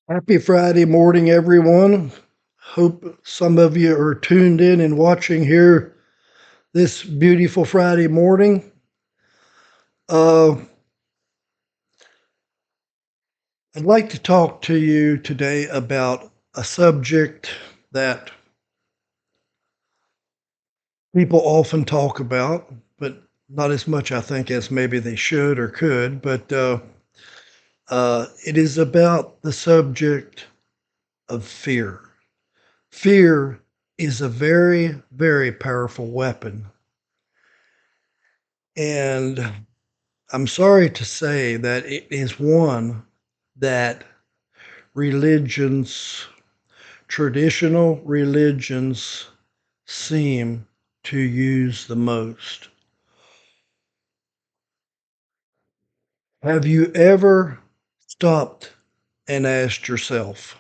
Happy Friday morning, everyone. Hope some of you are tuned in and watching here this beautiful Friday morning. Uh, I'd like to talk to you today about a subject that people often talk about, but not as much, I think, as maybe they should or could. But it is about the subject of fear. Fear is a very, very powerful weapon. And I'm sorry to say that it is one that religions, traditional religions, seem to use the most. Have you ever stopped and asked yourself,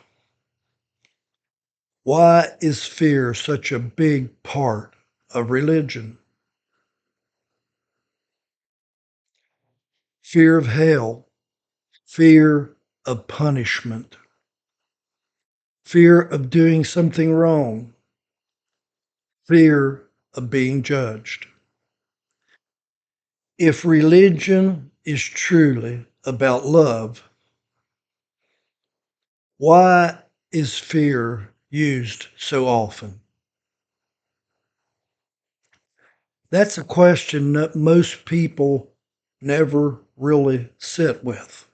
why is fear such a big part of religion? Fear of hell, fear of punishment, fear of doing something wrong, fear of being judged. If religion is truly about love, why is fear used so often? That's a question that most people never really sit with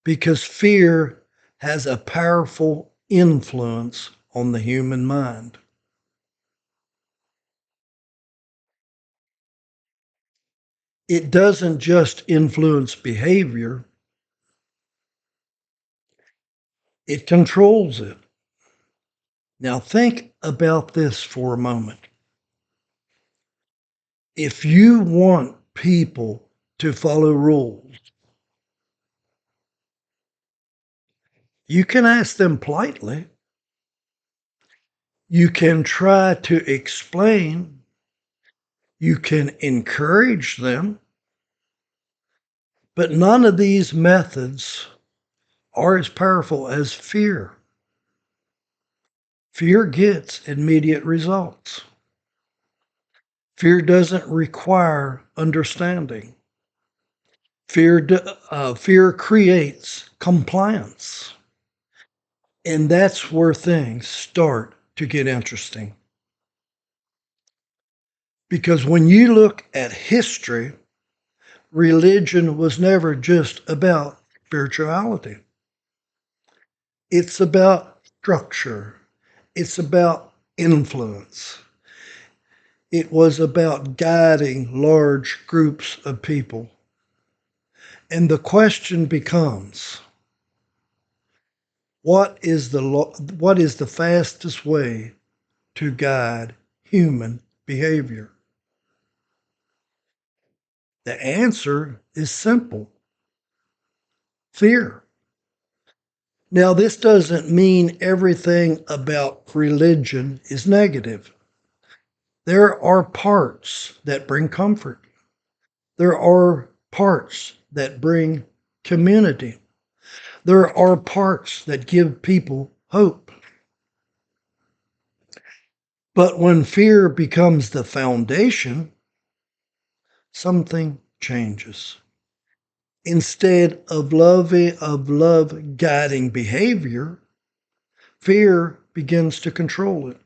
because fear has a powerful influence on the human mind. It doesn't just influence behavior, it controls it. Now, think about this for a moment. If you want people to follow rules, you can ask them politely. You can try to explain. You can encourage them. But none of these methods are as powerful as fear. Fear gets immediate results. Fear doesn't require understanding. Fear creates compliance. And that's where things start to get interesting. Because when you look at history, religion was never just about spirituality. It's about structure. It's about influence. It was about guiding large groups of people. And the question becomes, what is the fastest way to guide human behavior? The answer is simple: fear. Now, this doesn't mean everything about religion is negative. There are parts that bring comfort. There are parts that bring community. There are parts that give people hope. But when fear becomes the foundation, something changes. Instead of love guiding behavior, fear begins to control it.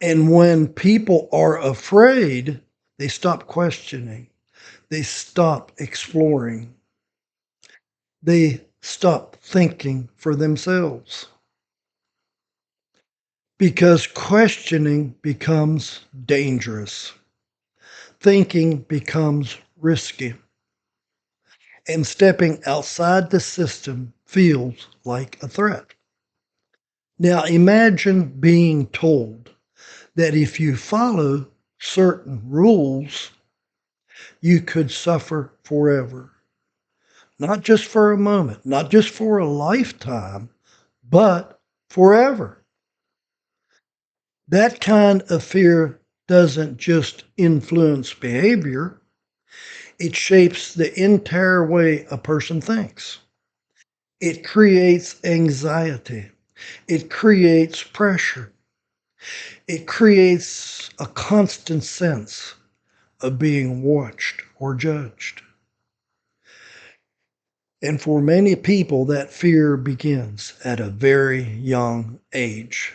And when people are afraid, they stop questioning, they stop exploring, they stop thinking for themselves. Because questioning becomes dangerous, thinking becomes risky, and stepping outside the system feels like a threat. Now imagine being told that if you follow certain rules, you could suffer forever. Not just for a moment, not just for a lifetime, but forever. That kind of fear doesn't just influence behavior, It shapes the entire way a person thinks. It creates anxiety. It creates pressure. It creates a constant sense of being watched or judged. And for many people, that fear begins at a very young age,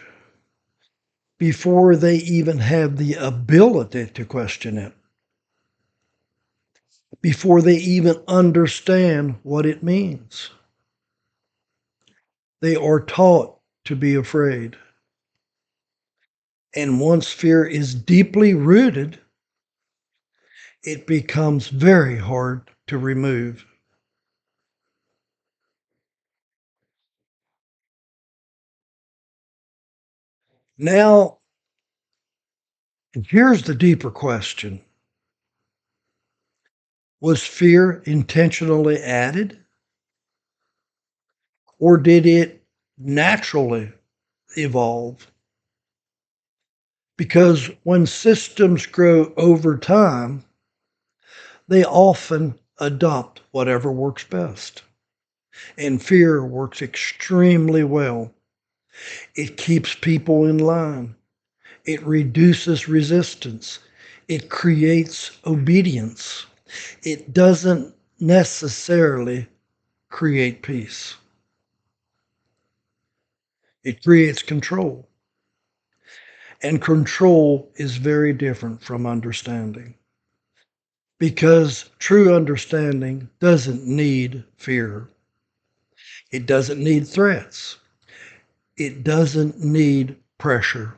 before they even have the ability to question it, before they even understand what it means. They are taught to be afraid. And once fear is deeply rooted, it becomes very hard to remove. Now, here's the deeper question. Was fear intentionally added, or did it naturally evolve? Because when systems grow over time, they often adopt whatever works best. And fear works extremely well. It keeps people in line. It reduces resistance. It creates obedience. It doesn't necessarily create peace. It creates control. And control is very different from understanding, because true understanding doesn't need fear. It doesn't need threats. It doesn't need pressure.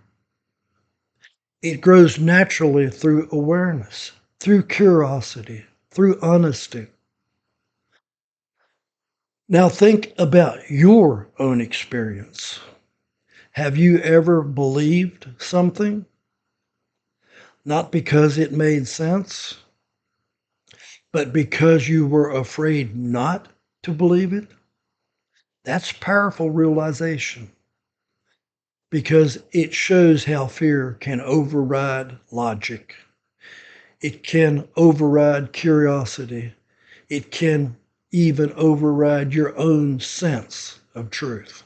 It grows naturally through awareness, through curiosity, through honesty. Now think about your own experience. Have you ever believed something, not because it made sense, but because you were afraid not to believe it? That's powerful realization, because it shows how fear can override logic. It can override curiosity. It can even override your own sense of truth.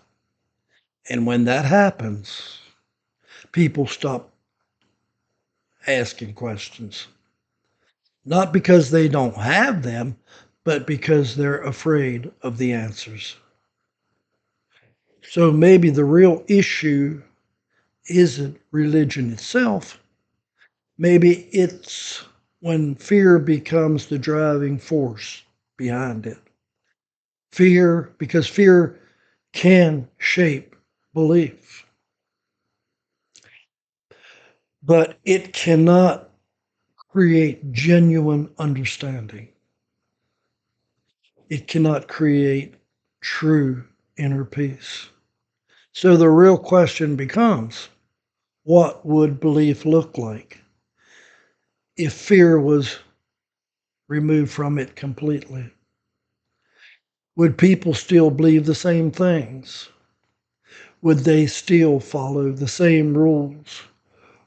And when that happens, people stop asking questions. Not because they don't have them, but because they're afraid of the answers. So maybe the real issue isn't religion itself. Maybe it's when fear becomes the driving force behind it. Fear, because fear can shape belief, but it cannot create genuine understanding. It cannot create true inner peace. So the real question becomes, what would belief look like if fear was removed from it completely? Would people still believe the same things? Would they still follow the same rules?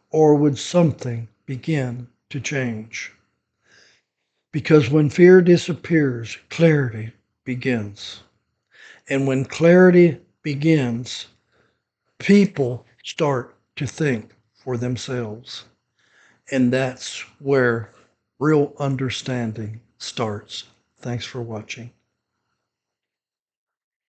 Or would something begin to change? Because when fear disappears, clarity begins. And when clarity begins, people start to think for themselves. And that's where real understanding starts. Thanks for watching.